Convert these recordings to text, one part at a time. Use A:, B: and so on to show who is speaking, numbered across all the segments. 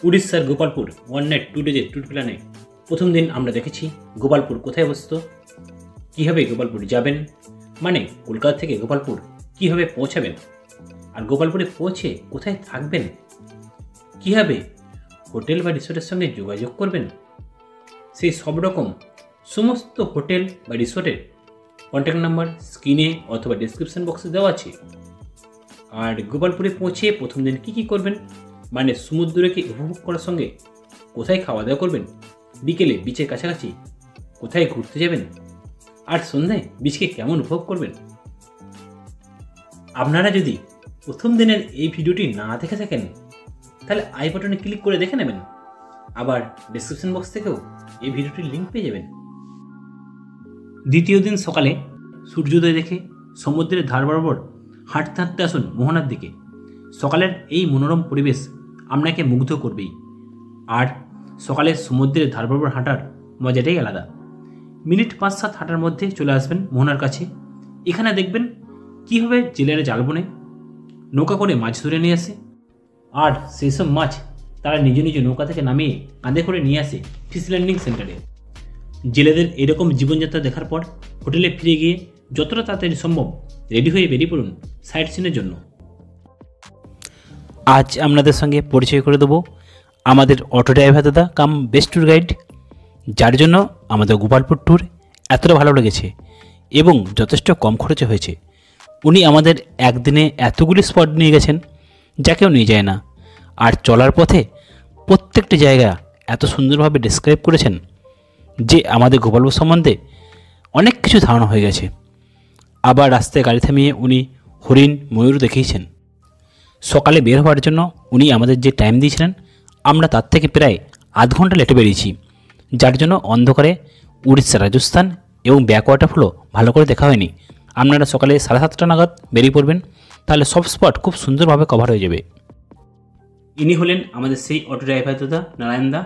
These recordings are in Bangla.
A: উড়িষ্যার গোপালপুর ওয়ান নাইট 2 ডেজের ট্যুর প্ল্যানে প্রথম দিন আমরা দেখেছি গোপালপুর কোথায় অবস্থিত, কীভাবে গোপালপুর যাবেন, মানে কলকাতা থেকে গোপালপুর কীভাবে পৌঁছাবেন, আর গোপালপুরে পৌঁছে কোথায় থাকবেন, কীভাবে হোটেল বা রিসোর্টের সঙ্গে যোগাযোগ করবেন, সেই সব রকম সমস্ত হোটেল বা রিসোর্টের কন্ট্যাক্ট নাম্বার স্ক্রিনে অথবা ডেসক্রিপশন বক্সে দেওয়া আছে। আর গোপালপুরে পৌঁছে প্রথম দিন কী করবেন, মানে সমুদ্রকে উপভোগ করার সঙ্গে কোথায় খাওয়া দাওয়া করবেন, বিকেলে বিচের কাছাকাছি কোথায় ঘুরতে যাবেন, আর সন্ধ্যায় বিচকে কেমন উপভোগ করবেন। আপনারা যদি প্রথম দিনের এই ভিডিওটি না দেখে থাকেন তাহলে আই বাটনে ক্লিক করে দেখে নেবেন, আবার ডেসক্রিপশন বক্স থেকেও এই ভিডিওটির লিঙ্ক পেয়ে যাবেন। দ্বিতীয় দিন সকালে সূর্যোদয় দেখে সমুদ্রের ধার বরাবর হাঁটতে হাঁটতে আসুন মোহনার দিকে। সকালের এই মনোরম পরিবেশ আপনাকে মুগ্ধ করবেই, আর সকালে সমুদ্রের ধার বরাবর হাঁটার মজাটাই আলাদা। মিনিট 5-7 হাঁটার মধ্যে চলে আসবেন মোহনার কাছে। এখানে দেখবেন কীভাবে জেলেরা জাল বোনে, নৌকা করে মাছ ধরে নিয়ে আসে, আর সেই সব মাছ তারা নিজ নিজ নৌকা থেকে নামিয়ে কাঁধে করে নিয়ে আসে ফিশ ল্যান্ডিং সেন্টারে। জেলেদের এরকম জীবনযাত্রা দেখার পর হোটেলে ফিরে গিয়ে যতটা তাড়াতাড়ি সম্ভব রেডি হয়ে বেরিয়ে পড়ুন সাইট সিনের জন্য। আজ আপনাদের সঙ্গে পরিচয় করে দেবো আমাদের অটো ড্রাইভার দাদা কাম বেস্ট ট্যুর গাইড, যার জন্য আমাদের গোপালপুর ট্যুর এতটা ভালো লেগেছে এবং যথেষ্ট কম খরচে হয়েছে। উনি আমাদের একদিনে এতগুলি স্পট নিয়ে গেছেন যা কেউ নিয়ে যায় না, আর চলার পথে প্রত্যেকটি জায়গা এত সুন্দরভাবে ডেসক্রাইব করেছেন যে আমাদের গোপালপুর সম্বন্ধে অনেক কিছু ধারণা হয়ে গেছে। আবার রাস্তায় গাড়ি থামিয়ে উনি হরিণ ময়ূর দেখিয়েছেন। সকালে বের হওয়ার জন্য উনি আমাদের যে টাইম দিয়েছিলেন আমরা তার থেকে প্রায় আধ ঘন্টা লেটে বেরিয়েছি, যার জন্য অন্ধকারে উড়িষ্যা, রাজস্থান এবং ব্যাকওয়াটারফ্লো ভালো করে দেখা হয়নি। আপনারা সকালে 7:30 নাগাদ বেরিয়ে পড়বেন, তাহলে সব স্পট খুব সুন্দরভাবে কভার হয়ে যাবে। ইনি হলেন আমাদের সেই অটো ড্রাইভার দাদা নারায়ণ দা,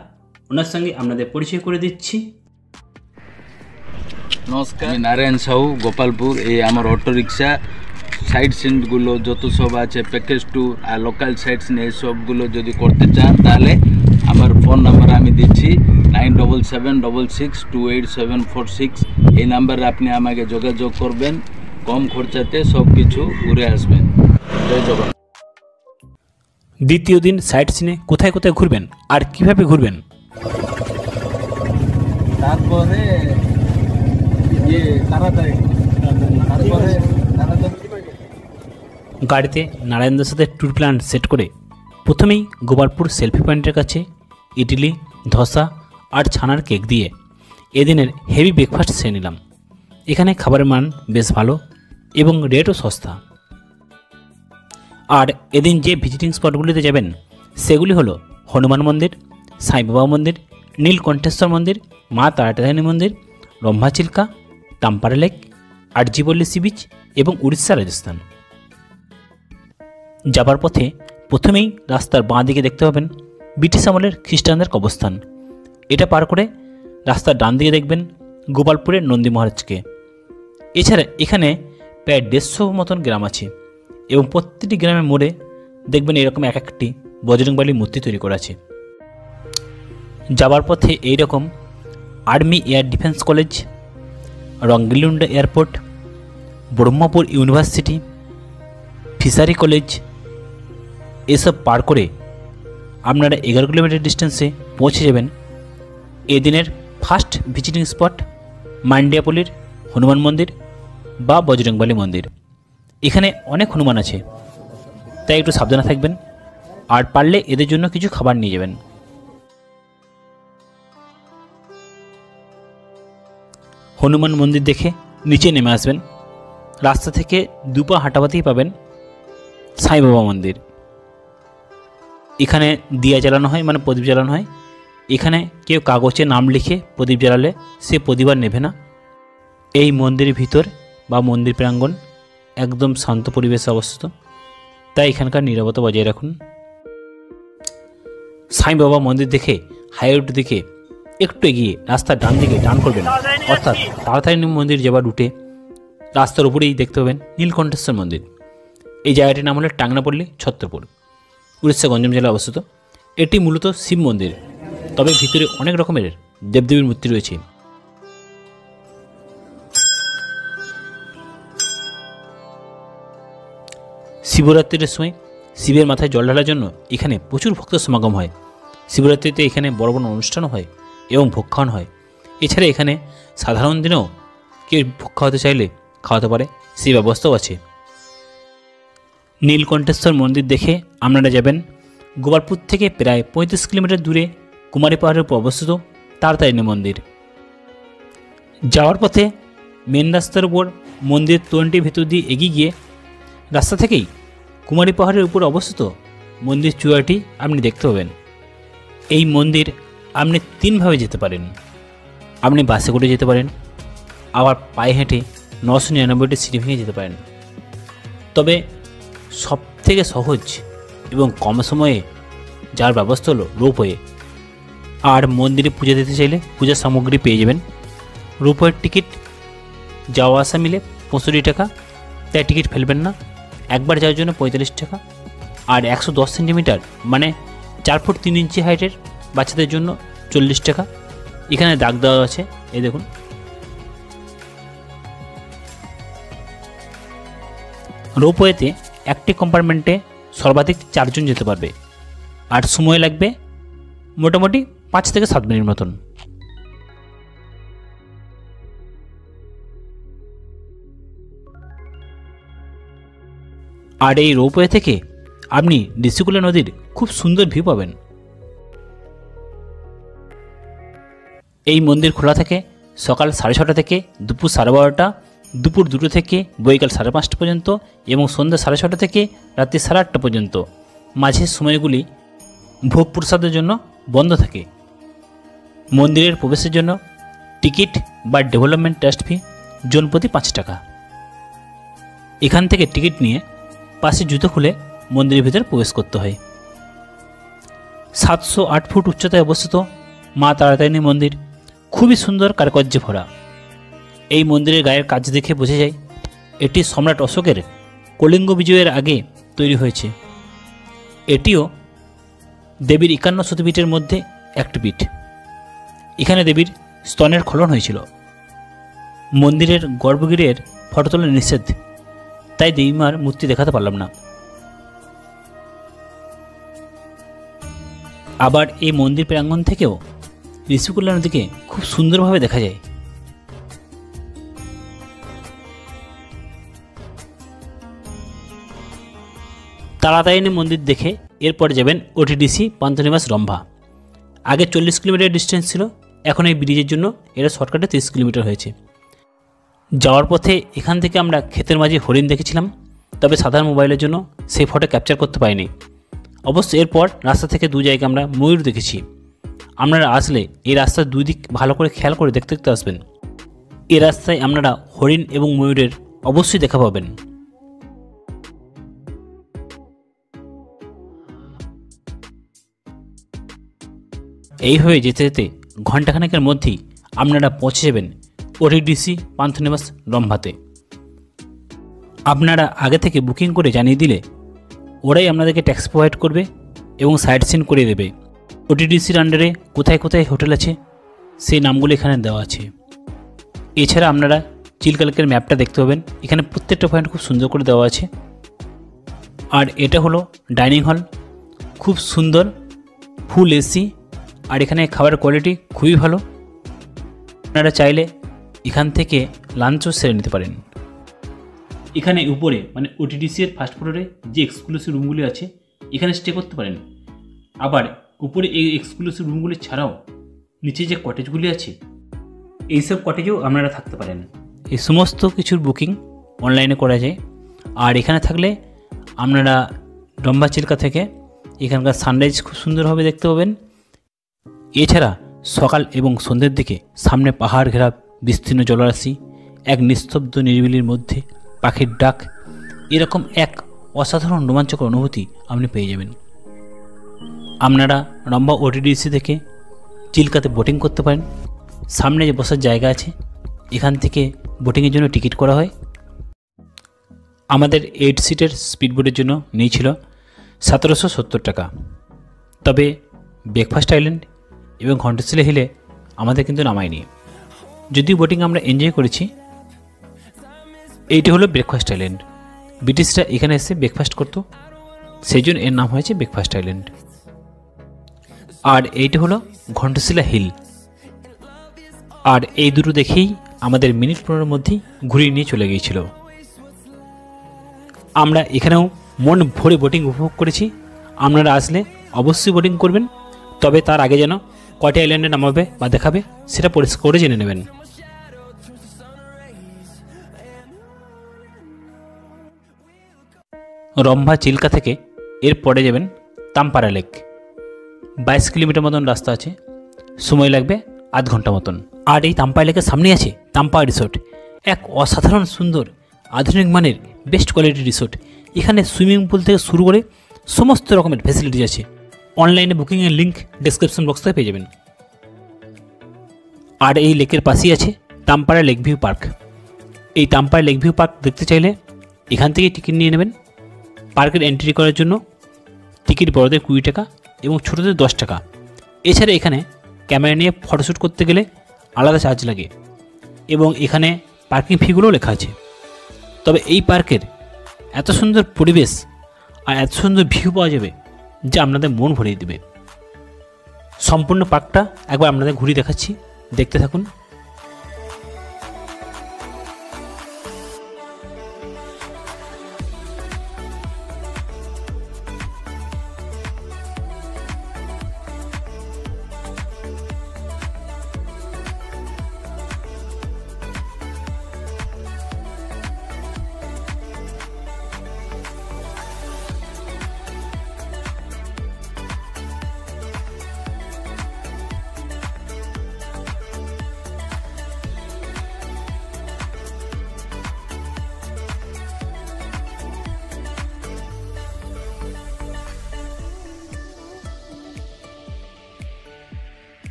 A: ওনার সঙ্গে আপনাদের পরিচয় করে দিচ্ছি।
B: নমস্কার, আমি নারায়ণ সাহু, গোপালপুর। এই আমার অটো রিক্সা সাইড সিনগুলো যত সব আছে, প্যাকেজ ট্যুর আর লোকাল সাইড সিন এই সবগুলো যদি করতে চান তাহলে আমার ফোন নাম্বার আমি দিচ্ছি 9776628746। এই নাম্বারে আপনি আমাকে যোগাযোগ করবেন, কম খরচাতে সব কিছু ঘুরে আসবেন। জয় জগন্নাথ।
A: দ্বিতীয় দিন সাইট সিনে কোথায় কোথায় ঘুরবেন আর কিভাবে ঘুরবেন,
B: তারপরে
A: গাড়িতে নারায়ণদার সাথে ট্যুর প্ল্যান সেট করে প্রথমেই গোপালপুর সেলফি পয়েন্টের কাছে ইডলি, ধসা আর ছানার কেক দিয়ে এদিনের হেভি ব্রেকফাস্ট সেরে নিলাম। এখানে খাবারের মান বেশ ভালো এবং রেটও সস্তা। আর এদিন যে ভিজিটিং স্পটগুলিতে যাবেন সেগুলি হলো হনুমান মন্দির, সাইবাবা মন্দির, নীলকণ্ঠেশ্বর মন্দির, মা তারাতারিণী মন্দির, রম্ভাচিল্কা, টাম্পারা লেক, আরজিবল্লী সি বিচ এবং উড়িষ্যা, রাজস্থান। যাবার পথে প্রথমেই রাস্তার বাঁ দিকে দেখতে পাবেন ব্রিটিশ আমলের খ্রিস্টানদের কবরস্থান। এটা পার করে রাস্তার ডান দিকে দেখবেন গোপালপুরের নন্দী মহারাজকে। এছাড়া এখানে প্রায় 150 মতন গ্রাম আছে এবং প্রত্যেকটি গ্রামের মোড়ে দেখবেন এরকম এক একটি বজরংবলীর মূর্তি তৈরি করা আছে। যাবার পথে এইরকম army air defence college, Rangeilunda airport, Brahmapur university, fishery college এসব পার করে আপনারা 11 কিলোমিটার ডিস্টেন্সে পৌঁছে যাবেন এদিনের ফার্স্ট ভিজিটিং স্পট মান্ডিয়াপল্লির হনুমান মন্দির বা বজরংবলী মন্দির। এখানে অনেক হনুমান আছে, তাই একটু সাবধানে থাকবেন, আর পারলে এদের জন্য কিছু খাবার নিয়ে যাবেন। হনুমান মন্দির দেখে নিচে নেমে আসবেন। রাস্তা থেকে 2 পা হাঁটাবাতেই পাবেন সাইবাবা মন্দির। এখানে দিয়া জ্বালানো হয়, মানে প্রদীপ জ্বালানো হয়। এখানে কেউ কাগজে নাম লিখে প্রদীপ জ্বালালে সে প্রদীপ আর নেবে না। এই মন্দিরের ভিতর বা মন্দির প্রাঙ্গণ একদম শান্ত পরিবেশে অবস্থিত, তাই এখানকার নীরবতা বজায় রাখুন। সাইবাবা মন্দির দেখে হাইরোড দিকে একটু এগিয়ে রাস্তার ডান দিকে টার্ন করবেন, অর্থাৎ তারাতারিণী মন্দির যাবার রুটে রাস্তার উপরেই দেখতে পাবেন নীলকণ্ঠেশ্বর মন্দির। এই জায়গাটির নাম হলো টাংনাপল্লী, ছত্রপুর, উড়িষ্যা, গঞ্জাম জেলায় অবস্থিত। এটি মূলত শিব মন্দির, তবে ভিতরে অনেক রকমের দেবদেবীর মূর্তি রয়েছে। শিবরাত্রির সময় শিবের মাথায় জল ঢালার জন্য এখানে প্রচুর ভক্তের সমাগম হয়। শিবরাত্রিতে এখানে বড় বড় অনুষ্ঠানও হয় এবং ভোগ খাওয়ানো হয়। এছাড়া এখানে সাধারণ দিনেও কেউ ভোগ খাওয়াতে চাইলে খাওয়াতে পারে, সেই ব্যবস্থাও আছে। নীলকণ্ঠেশ্বর মন্দির দেখে আপনারা যাবেন গোপালপুর থেকে প্রায় 35 কিলোমিটার দূরে কুমারী পাহাড়ের উপর অবস্থিত তারাতারিণী মন্দির। যাওয়ার পথে মেন রাস্তার উপর মন্দির তোরণটির ভেতর দিয়ে এগিয়ে গিয়ে রাস্তা থেকেই কুমারী পাহাড়ের উপর অবস্থিত মন্দির চূড়াটি আপনি দেখতে পাবেন। এই মন্দির আপনি 3 ভাবে যেতে পারেন। আপনি বাসে করে যেতে পারেন, আবার পায়ে হেঁটে 999টি সিঁড়ি ভেঙে যেতে পারেন। তবে সবথেকে সহজ এবং কম সময়ে যাওয়ার ব্যবস্থা হলো রোপওয়ে। আর মন্দিরে পূজা দিতে চাইলে পূজার সামগ্রী পেয়ে যাবেন। রোপওয়ের টিকিট যাওয়া আসা মিলে 65 টাকা, তাই টিকিট ফেলবেন না। একবার যাওয়ার জন্য 45 টাকা। আর 110 সেন্টিমিটার মানে 4 ফুট 3 ইঞ্চি হাইটের বাচ্চাদের জন্য 40 টাকা। এখানে দাগ দেওয়া আছে, এই দেখুন। রোপওয়েতে একটি কম্পার্টমেন্টে সর্বাধিক 4 জন যেতে পারবে, আর সময় লাগবে মোটামুটি 5 থেকে 7 মিনিট মতন। আর এই রোপওয়ে থেকে আপনি ঋষিকুল্যা নদীর খুব সুন্দর ভিউ পাবেন। এই মন্দির খোলা থাকে সকাল 6:30 থেকে দুপুর 12:30, দুপুর 2টো থেকে বৈকাল 5:30 পর্যন্ত এবং সন্ধ্যা 6:30 থেকে রাত্রি 8:30 পর্যন্ত। মাঝের সময়গুলি ভোগ প্রসাদের জন্য বন্ধ থাকে। মন্দিরের প্রবেশের জন্য টিকিট বা ডেভেলপমেন্ট ট্রাস্ট ফি জন প্রতি 5 টাকা। এখান থেকে টিকিট নিয়ে পাশে জুতো খুলে মন্দিরের ভিতরে প্রবেশ করতে হয়। 708 ফুট উচ্চতায় অবস্থিত মা তারাতারিণী মন্দির খুবই সুন্দর কারুকার্যে ভরা। এই মন্দিরের গায়ের কাজ দেখে বোঝা যায় এটি সম্রাট অশোকের কলিঙ্গ বিজয়ের আগে তৈরি হয়েছে। এটিও দেবীর 51 সতীপীঠের মধ্যে একটি পীঠ। এখানে দেবীর স্তনের খনন হয়েছিল। মন্দিরের গর্ভগৃহের ফটো তোলা নিষেধ, তাই দেবীমার মূর্তি দেখাতে পারলাম না। আবার এই মন্দির প্রাঙ্গণ থেকেও ঋষিকুল্যা নদীকে খুব সুন্দরভাবে দেখা যায়। তারাতারিণী মন্দির দেখে এরপর যাবেন ওটিডিসি পান্থনিবাস রম্ভা। আগে 40 কিলোমিটার ডিস্টেন্স ছিল, এখন এই ব্রিজের জন্য এটা শর্টকাটে 30 কিলোমিটার হয়েছে। যাওয়ার পথে এখান থেকে আমরা ক্ষেতের মাঝে হরিণ দেখেছিলাম, তবে সাধারণ মোবাইলের জন্য সেই ফটো ক্যাপচার করতে পারিনি। অবশ্য এরপর রাস্তা থেকে 2 জায়গায় আমরা ময়ূর দেখেছি। আপনারা আসলে এই রাস্তার 2 দিক ভালো করে খেয়াল করে দেখতে দেখতে আসবেন। এই রাস্তায় আপনারা হরিণ এবং ময়ূরের অবশ্যই দেখা পাবেন। এইভাবে যেতে যেতে ঘণ্টাখানেকের মধ্যেই আপনারা পৌঁছে যাবেন ওটিডিসি পান্থনিবাস রম্ভাতে। আপনারা আগে থেকে বুকিং করে জানিয়ে দিলে ওরাই আপনাদেরকে ট্যাক্সি প্রোভাইড করবে এবং সাইট সিন করে দেবে। ওটিডিসির আন্ডারে কোথায় কোথায় হোটেল আছে সেই নামগুলো এখানে দেওয়া আছে। এছাড়া আপনারা চিলকালকের ম্যাপটা দেখতে পাবেন, এখানে প্রত্যেকটা পয়েন্ট খুব সুন্দর করে দেওয়া আছে। আর এটা হলো ডাইনিং হল, খুব সুন্দর, ফুল এসি, আর এখানে খাবারের কোয়ালিটি খুবই ভালো। আপনারা চাইলে এখান থেকে লাঞ্চও সেরে নিতে পারেন। এখানে উপরে মানে ওটিডিসির ফার্স্ট ফ্লোরে যে এক্সক্লুসিভ রুমগুলি আছে এখানে স্টে করতে পারেন। আবার উপরে এই এক্সক্লুসিভ রুমগুলি ছাড়াও নিচে যে কটেজগুলি আছে এইসব কটেজেও আপনারা থাকতে পারেন। এই সমস্ত কিছুর বুকিং অনলাইনে করা যায়। আর এখানে থাকলে আপনারা রম্ভা চিল্কা থেকে এখানকার সানরাইজ খুব সুন্দরভাবে দেখতে পাবেন। এছাড়া সকাল এবং সন্ধ্যের দিকে সামনে পাহাড় ঘেরা বিস্তীর্ণ জলরাশি, এক নিস্তব্ধ নিরিবিলির মধ্যে পাখির ডাক, এরকম এক অসাধারণ রোমাঞ্চকর অনুভূতি আপনি পেয়ে যাবেন। আপনারা রম্ভা ওটিডিসি থেকে চিল্কাতে বোটিং করতে পারেন। সামনে যে বসার জায়গা আছে এখান থেকে বোটিংয়ের জন্য টিকিট করা হয়। আমাদের 8 সিটের স্পিডবোটের জন্য নিয়েছিল 1770 টাকা। তবে ব্রেকফাস্ট আইল্যান্ড এবং ঘণ্টশিলা হিলে আমাদের কিন্তু নামায়নি। যদিও বোটিং আমরা এনজয় করেছি। এইটি হলো ব্রেকফাস্ট আইল্যান্ড। ব্রিটিশরা এখানে এসে ব্রেকফাস্ট করতো, সেই জন্য এর নাম হয়েছে ব্রেকফাস্ট আইল্যান্ড। আর এইটি হলো ঘণ্টশিলা হিল। আর এই দুটো দেখেই আমাদের মিনিট 15 মধ্যেই ঘুরিয়ে নিয়ে চলে গিয়েছিল। আমরা এখানেও মন ভরে বোটিং উপভোগ করেছি। আপনারা আসলে অবশ্যই বোটিং করবেন, তবে তার আগে যেন কয়টা আইল্যান্ডে নামাবে বা দেখাবে সেটা পরিষ্কার করে জেনে নেবেন। রম্ভা চিল্কা থেকে এর পরে যাবেন তাম্পারা লেক। 22 কিলোমিটার মতন রাস্তা আছে, সময় লাগবে আধ ঘন্টা মতন। আর এই তাম্পারা লেকের সামনে আছে তাম্পা রিসোর্ট, এক অসাধারণ সুন্দর আধুনিক মানের বেস্ট কোয়ালিটির রিসোর্ট। এখানে সুইমিং পুল থেকে শুরু করে সমস্ত রকমের ফ্যাসিলিটিস আছে। অনলাইনে বুকিংয়ের লিঙ্ক ডেসক্রিপশন বক্সে পেয়ে যাবেন। আর এই লেকের পাশেই আছে তাম্পারা লেক ভিউ পার্ক। এই তাম্পারা লেক ভিউ পার্ক দেখতে চাইলে এখান থেকে টিকিট নিয়ে নেবেন। পার্কের এন্ট্রি করার জন্য টিকিট বড়দের 20 টাকা এবং ছোটোদের 10 টাকা। এছাড়া এখানে ক্যামেরা নিয়ে ফটোশ্যুট করতে গেলে আলাদা চার্জ লাগে এবং এখানে পার্কিং ফিগুলোও লেখা আছে। তবে এই পার্কের এত সুন্দর পরিবেশ আর এত সুন্দর ভিউ পাওয়া যাবে যা আপনাদের মন ভরিয়ে দেবে। সম্পূর্ণ পার্কটা একবার আপনাদের ঘুরিয়ে দেখাচ্ছি, দেখতে থাকুন।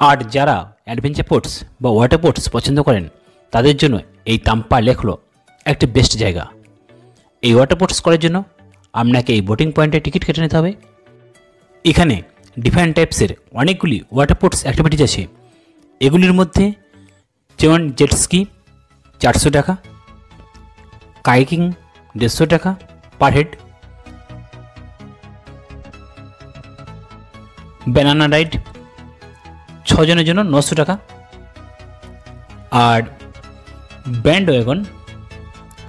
A: আর যারা অ্যাডভেঞ্চার স্পোর্টস বা ওয়াটার স্পোর্টস পছন্দ করেন তাদের জন্য এই তাম্পা লেক হলো একটা বেস্ট জায়গা। এই ওয়াটার স্পোর্টস করার জন্য আপনাকে এই বোটিং পয়েন্টে টিকিট কেটে নিতে হবে। এখানে ডিফারেন্ট টাইপসের অনেকগুলি ওয়াটার স্পোর্টস অ্যাক্টিভিটিস আছে। এগুলির মধ্যে যেমন জেট স্কি 400 টাকা, কাইকিং 150 টাকা পার হেড, ব্যানানা রাইড 6 জনের জন্য 900 টাকা, আর ব্যান্ড ওয়াগন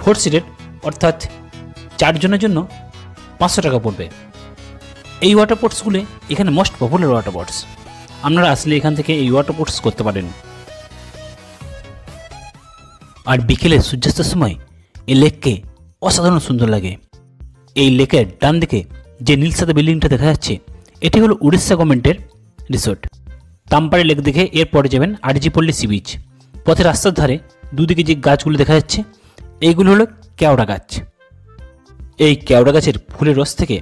A: 4 সিটের অর্থাৎ 4 জনের জন্য 500 টাকা পড়বে। এই ওয়াটার স্পোর্টসগুলি এখানে মোস্ট পপুলার ওয়াটার স্পোর্টস। আপনারা আসলে এখান থেকে এই ওয়াটার স্পোর্টস করতে পারেন। আর বিকেলে সূর্যাস্তের সময় এই লেককে অসাধারণ সুন্দর লাগে। এই লেকের ডান দিকে যে নীল সাদা বিল্ডিংটা দেখা যাচ্ছে এটি হলো উড়িষ্যা গভর্নমেন্টের রিসোর্ট। তাম্পারা লেক দেখে এরপরে যাবেন আরজিপল্লী সি বিচ। পথের রাস্তার ধারে দুদিকে যে গাছগুলো দেখা যাচ্ছে এইগুলো হলো কেওড়া গাছ। এই কেওড়া গাছের ফুলের রস থেকে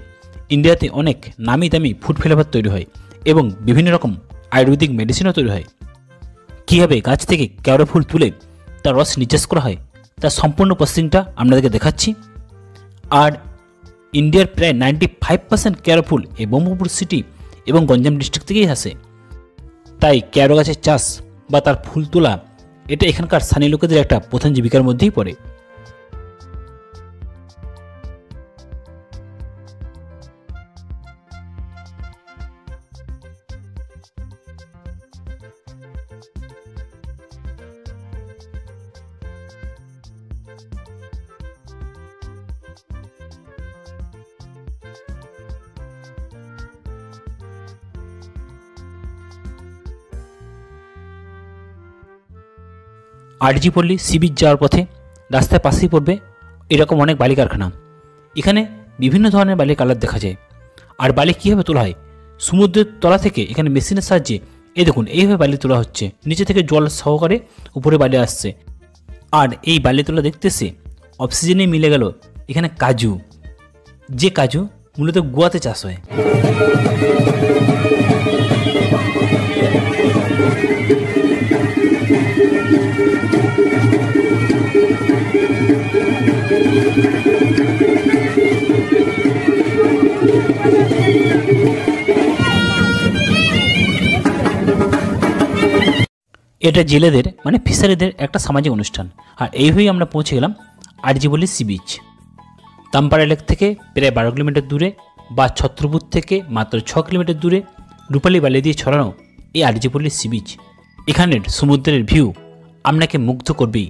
A: ইন্ডিয়াতে অনেক নামি দামি ফুড ফ্লেভার তৈরি হয় এবং বিভিন্ন রকম আয়ুর্বেদিক মেডিসিনও তৈরি হয়। কীভাবে গাছ থেকে কেওড়া ফুল তুলে তার রস নির্যাস করা হয় তার সম্পূর্ণ প্রসেসিংটা আপনাদেরকে দেখাচ্ছি। আর ইন্ডিয়ার প্রায় 95% কেওড়া ফুল এই ব্রহ্মপুর সিটি এবং গঞ্জাম ডিস্ট্রিক্ট থেকেই আসে। তাই কেওড়া গাছের চাষ বা তার ফুল তোলা এটা এখানকার স্থানীয় লোকেদের একটা প্রধান জীবিকার মধ্যেই পড়ে। আরজিপল্লী সি বিচ যাওয়ার পথে রাস্তার পাশেই পড়বে এরকম অনেক বালি কারখানা। এখানে বিভিন্ন ধরনের বালির কালার দেখা যায়। আর বালি কীভাবে তোলা হয়, সমুদ্রের তলা থেকে এখানে মেশিনের সাহায্যে এই দেখুন এইভাবে বালি তোলা হচ্ছে, নিচে থেকে জল সহকারে উপরে বালি আসছে। আর এই বালি তোলা দেখতে এসে অক্সিজেনে মিলে গেল এখানে কাজু, যে কাজু মূলত গোয়াতে চাষ হয়। এটা জেলেদের মানে ফিশারিদের একটা সামাজিক অনুষ্ঠান। আর এইভাবেই আমরা পৌঁছে গেলাম আরজিপল্লী সি বিচ। তামপাড়া লেক থেকে প্রায় 12 কিলোমিটার দূরে বা ছত্রপুর থেকে মাত্র 6 কিলোমিটার দূরে রূপালী বালি দিয়ে ছড়ানো এই আরজিপল্লী সি বিচ। এখানের সমুদ্রের ভিউ আপনাকে মুগ্ধ করবেই।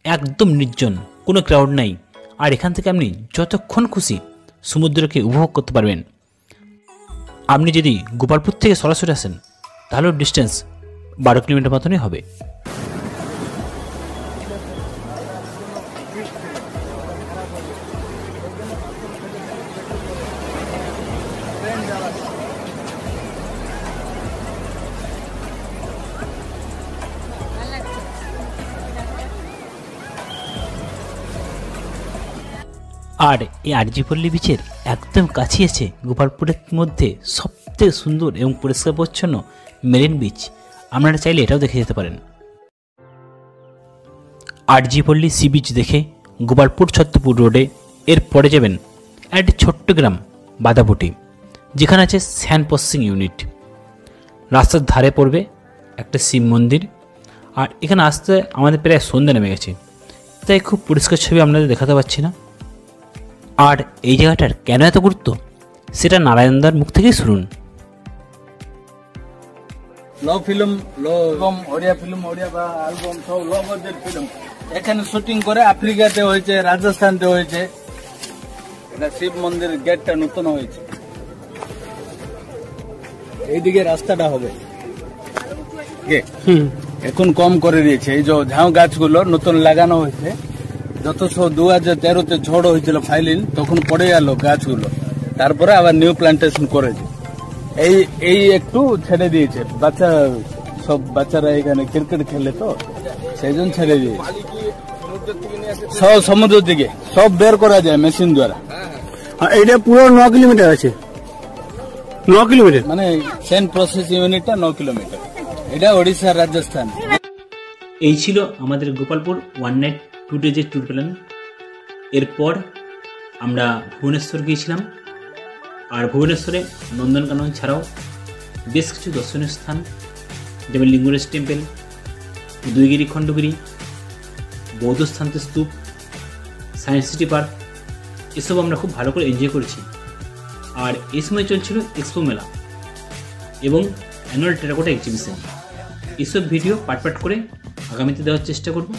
A: একদম নির্জন, কোনো ক্রাউড নাই, আর এখান থেকে আপনি যতক্ষণ খুশি সমুদ্রকে উপভোগ করতে পারবেন। আপনি যদি গোপালপুর থেকে সরাসরি আসেন তাহলেও ডিস্টেন্স 12 কিলোমিটার মতনই হবে। আর এই আরজিপল্লী বিচের একদম কাছে আছে গোপালপুরের মধ্যে সবথেকে সুন্দর এবং পরিষ্কার পরিচ্ছন্ন মেরিন বিচ। আপনারা চাইলে এটাও দেখে যেতে পারেন। আরজিপল্লী সি বিচ দেখে গোপালপুর ছত্রপুর রোডে এরপরে যাবেন একটি ছোট্ট গ্রাম বাদাবটি, যেখানে আছে স্যান্ড প্রসেসিং ইউনিট। রাস্তার ধারে পড়বে একটা শিব মন্দির। আর এখানে আসতে আমাদের প্রায় সন্ধ্যা নেমে গেছে, তাই খুব পরিষ্কার ছবি আপনাদের দেখাতে পারছি না। আর এই জায়গাটার কেন এত গুরুত্ব সেটা নারায়ণদার মুখ থেকেই শুনুন।
B: লো ফিল্ম, লো এবং ওড়িয়া ফিল্ম, ওড়িয়া বা অ্যালবাম সব লো বাজেট ফিল্ম এখানে শুটিং করে আফ্রিকাতে হয়েছে, রাজস্থানতে হয়েছে। এটা শিব মন্দির গেটটা নতুন হয়েছে, এইদিকে রাস্তাটা হবে। এখন কম করে দিয়েছে, এই যে ঝাউ গাছগুলো নতুন লাগানো হয়েছে। যত 2013-তে ঝড় হয়েছিল ফাইলিন, তখন পড়ে গেল গাছগুলো, তারপরে আবার নিউ প্লান্টেশন করেছে। এই একটু ছেড়ে দিয়েছে, সব বাচ্চারা এখানে ক্রিকেট খেলে তো সেই জন্য ছেড়ে দিয়েছে। সব সমুদ্রের দিকে সব বের করা যায় মেশিন দ্বারা।
C: এটা পুরো 9 কিলোমিটার আছে, 9 কিলোমিটার
B: মানে সেন্ট প্রসেস ইউনিটটা 9 কিলোমিটার। এটা ওড়িশা, রাজস্থান।
A: এই ছিল আমাদের গোপালপুর 1 নাইট 2 ডেজের ট্যুর প্ল্যান। এরপর আমরা ভুবনেশ্বর গিয়েছিলাম। আর ভুবনেশ্বরে নন্দনকানন ছাড়াও বেশ কিছু দর্শনীয় স্থান, যেমন লিঙ্গরাজ টেম্পল, উদয়গিরি খণ্ডগিরি, বৌদ্ধস্থান স্তূপ, সায়েন্স সিটি পার্ক, এসব আমরা খুব ভালো করে এনজয় করেছি। আর এই সময় চলছিল এক্সপো মেলা এবং অ্যানুয়াল টেরাকোটা এক্সিবিশন। এসব ভিডিও পার্ট করে আগামীতে দেওয়ার চেষ্টা করব।